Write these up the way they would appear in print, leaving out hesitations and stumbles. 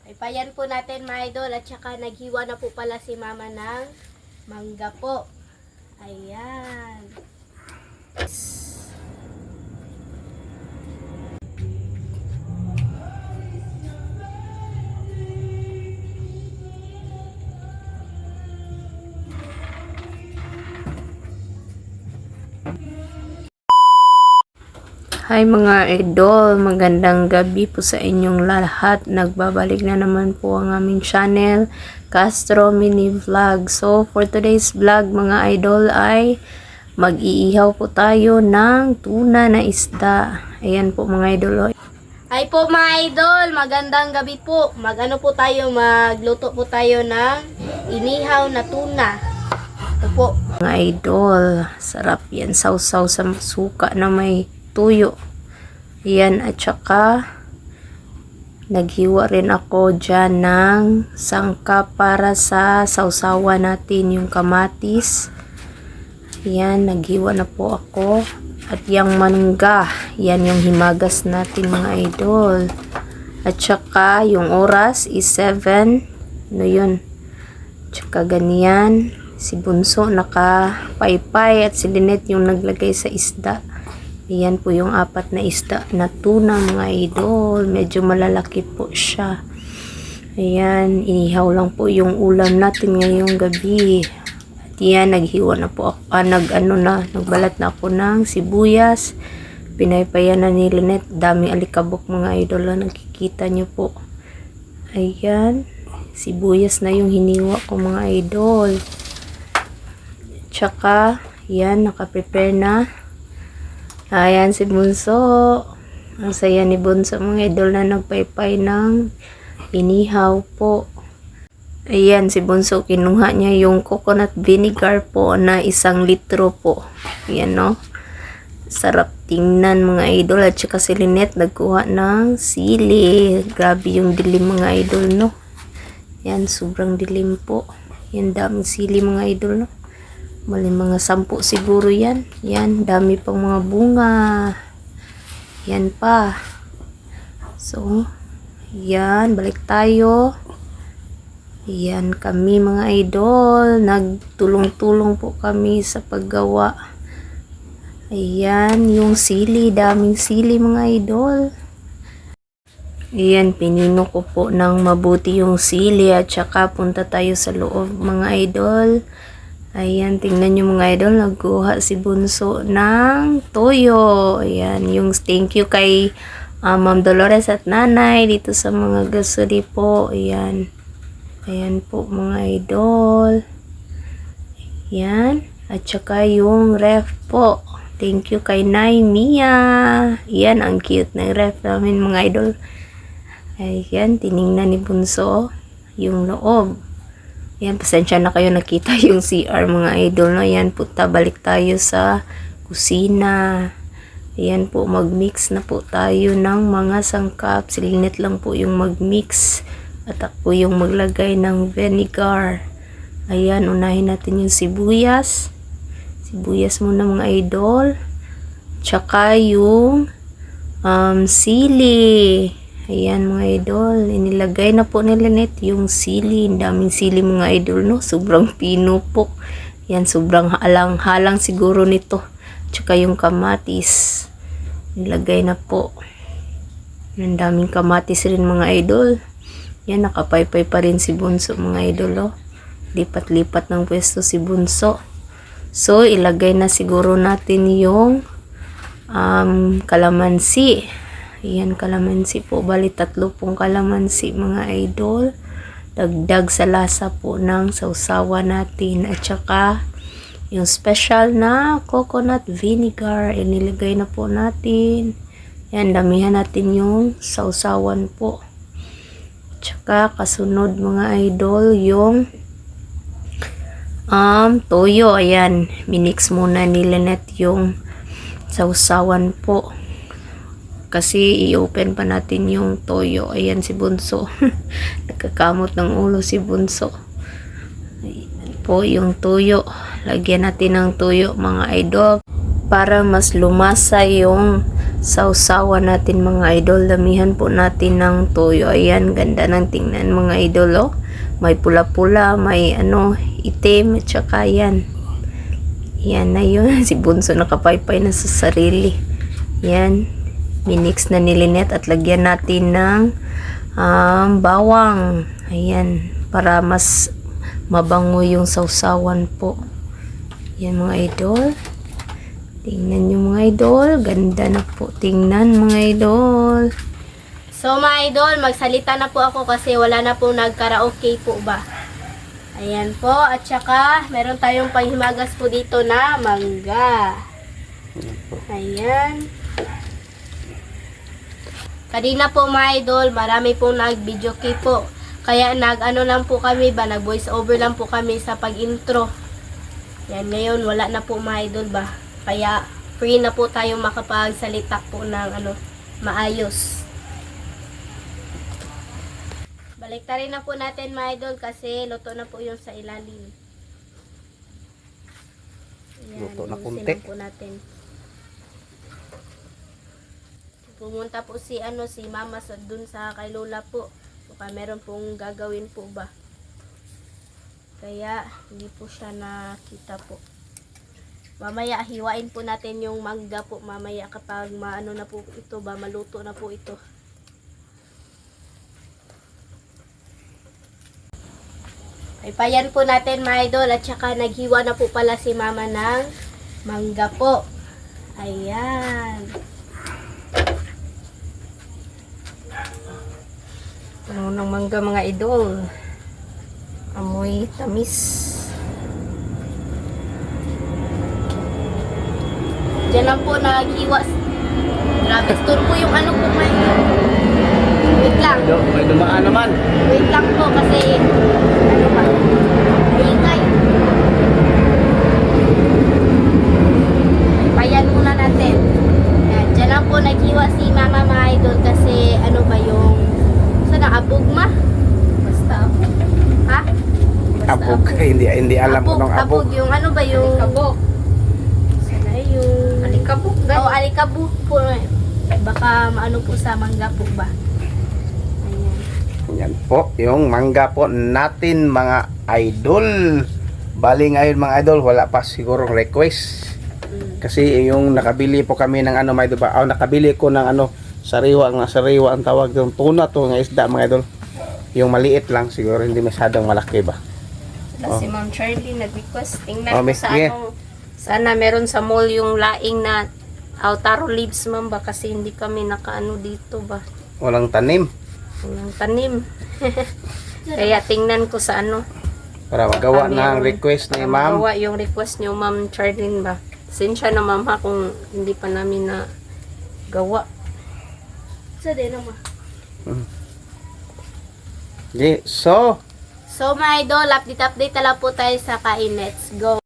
Ipayan po natin mga idol at saka naghiwa na po pala si mama ng mangga po. Ayan. Hi mga idol, magandang gabi po sa inyong lahat. Nagbabalik na naman po ang aming channel, Castro Mini Vlog. So for today's vlog mga idol ay mag-iihaw po tayo ng tuna na isda. Ayan po mga idol. Hi po mga idol, magandang gabi po. Magluto po tayo ng inihaw na tuna. Ito po. Mga idol, sarap yan. Sausaw sa suka na may tuyo. Yan, at saka naghiwa rin ako dyan ng sangkap para sa sausawa natin, yung kamatis. Yan, naghiwa na po ako. At yung mangga, yan yung himagas natin mga idol. At saka yung oras is 7. Ano yun? Tsaka ganyan. Si Bunso naka-paypay at si Lynette yung naglagay sa isda. Ayan po yung 4 na isda na tuna mga idol. Medyo malalaki po siya. Ayan, inihaw lang po yung ulam natin ngayong gabi. At yan, naghiwa na po ako. Nagbalat na ako ng sibuyas. Pinaypayan na ni Lynette. Dami alikabok mga idol. Nakikita nyo po. Ayan, sibuyas na yung hiniwa ko mga idol. Tsaka, yan, nakaprepare na. Ayan si Bunso. Ang saya ni Bunso mga idol na nagpaypay ng inihaw po. Ayan si Bunso, kinuha niya yung coconut vinegar po na 1 litro po. Ayan no. Sarap tingnan mga idol. At saka si Lynette nagkuha ng sili. Grabe yung dilim mga idol no. Ayan, sobrang dilim po. Ayan, daming sili mga idol no. Mali mga 10 siguro yan. Yan, dami pang mga bunga. Yan pa. So, yan, balik tayo. Yan kami mga idol. Nagtulong-tulong po kami sa paggawa. Ayan, yung sili. Daming sili mga idol. Ayan, pinino ko po ng mabuti yung sili at saka punta tayo sa loob mga idol. Ayan, tingnan nyo mga idol, nagkuha si Bunso ng toyo. Ayan, yung thank you kay Ma'am Dolores at Nanay dito sa mga gasuri po. Ayan, ayan po mga idol. Ayan, at saka yung ref po. Thank you kay Nay Mia. Ayan, ang cute na ref namin mga idol. Ayan, tiningnan ni Bunso yung loob. Ayan, pasensya na kayo nakita yung CR mga idol. No? Ayan po, balik tayo sa kusina. Ayan po, mag-mix na po tayo ng mga sangkap. Si Lynette lang po yung mag-mix. At ako yung maglagay ng vinegar. Ayan, unahin natin yung sibuyas. Sibuyas muna mga idol. Tsaka yung sili. Ayan mga idol, inilagay na po ni Lynette yung sili. Daming sili mga idol no, sobrang pino po. Ayan, sobrang halang siguro nito. Tsaka yung kamatis, nilagay na po. Ayan, daming kamatis rin mga idol. Ayan, nakapaypay pa rin si Bunso mga idol oh. Lipat-lipat ng pwesto si Bunso. So, ilagay na siguro natin yung kalamansi. Ayan, kalamansi po. Bali, 3 pong kalamansi mga idol. Dagdag sa lasa po ng sausawa natin. At saka, yung special na coconut vinegar. Inilagay na po natin. Ayan, damihan natin yung sausawan po. At saka, kasunod mga idol, yung toyo. Ayan, minix muna ni Lynette yung sausawan po. Kasi i-open pa natin yung toyo. Ayan si Bunso. Nagkakamot ng ulo si Bunso. Ayan po yung toyo. Lagyan natin ng toyo mga idol. Para mas lumasa yung sausawan natin mga idol. Damihan po natin ng toyo. Ayan, ganda ng tingnan mga idol. Oh. May pula-pula, may itim, at saka yan. Yan na yun. Si Bunso nakapaypay na sa sarili. Yan. Minix na ni Lynette at lagyan natin ng bawang. Ayan. Para mas mabango yung sausawan po. Yan mga idol. Tingnan nyo mga idol. Ganda na po. Tingnan mga idol. So mga idol, magsalita na po ako kasi wala na po nag-karaoke po ba. Ayan po. At saka, meron tayong panghimagas po dito na mangga. Ayan. Kanina po mga idol, marami pong nag-video key po. Kaya lang po kami ba, nag-voice over lang po kami sa pag-intro. Yan, ngayon wala na po mga idol ba. Kaya free na po tayo makapagsalita po ng maayos. Baliktarin na po natin mga idol kasi luto na po yung sa ilalim. Ayan, Luto na iusin kunti. po natin. Pumunta po si Mama dun sa kay Lola po. Baka meron pong gagawin po ba. Kaya hindi po siya nakita po. Mamaya hiwain po natin yung mangga po mamaya kapag maano na po ito ba, maluto na po ito. Ay payan po natin mga idol at saka naghiwa na po pala si Mama ng mangga po. Ayan. Ano ng mangga mga idol. Amoy tamis. Diyan lang po naghiwa. Grabe, store po yung po mga idol. Wait lang. May dumaan naman. Wait lang po kasi ba? Ingay. Payan muna natin. Yan, dyan lang po naghiwa si Mama mga idol kasi ba yung sana abog ma? Basta abog. Ha? Basta Abog. Hindi alam ko ng abog. Yung ba yung abog? Sana yung alikabok. Oh, alikabok po. Baka maano po sa mangga po ba? Yan po, yung mangga po natin mga idol. Bali ngayon mga idol, wala pa siguro request. Kasi yung nakabili po kami ng mga idol ba? Nakabili ko ng sariwa ang tawag yung tuna to ng isda mga idol. Yung maliit lang siguro, hindi masyadong malaki ba. Si Ma'am Charlie nag-request. Tingnan Oh, ko Miss sa Gia. sana meron sa mall yung laing na taro leaves ma'am ba kasi hindi kami nakaano dito ba. Walang tanim. Walang tanim. Kaya tingnan ko sa Para magawa kami ng yung- request ni para ma'am. magawa yung request niyo Ma'am Charlene ba. Sinsya na ma'am ha kung hindi pa namin na gawa. Sa din naman. Okay, so, So mga idol, update na lang po tayo sa kain. Let's go!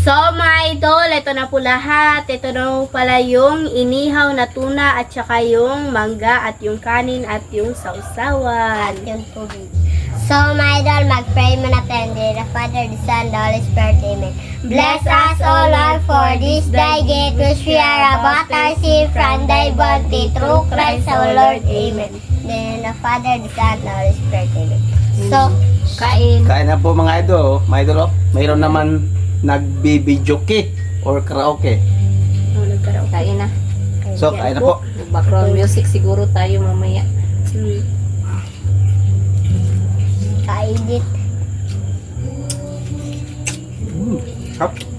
So mga idol, ito na po lahat. Ito na po pala yung inihaw na tuna at saka yung mangga at yung kanin at yung sausawan. Yung tubig. So, my idol, mag-pray muna tayo. In the name of the Father, the Son, the Holy Spirit. Amen. Bless us, O Lord, for this thy gift, which we are about to receive from thy bounty, through Christ our Lord. Amen. In the name of the Father, the Son, the Holy Spirit. Amen. So, Kain. kain na po mga idol. Mga idol, mayroon naman nagbi-videoke or karaoke. Kain na. So, kain na po. Background music siguro tayo mamaya. kaedit. Hop.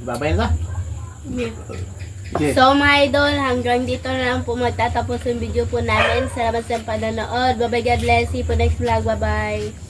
Babay na. Okay. So mga idol, hanggang dito na lang po magtatapos yung video po namin. Salamat sa panonood. Bye bye, God bless. See you po next vlog. Bye bye.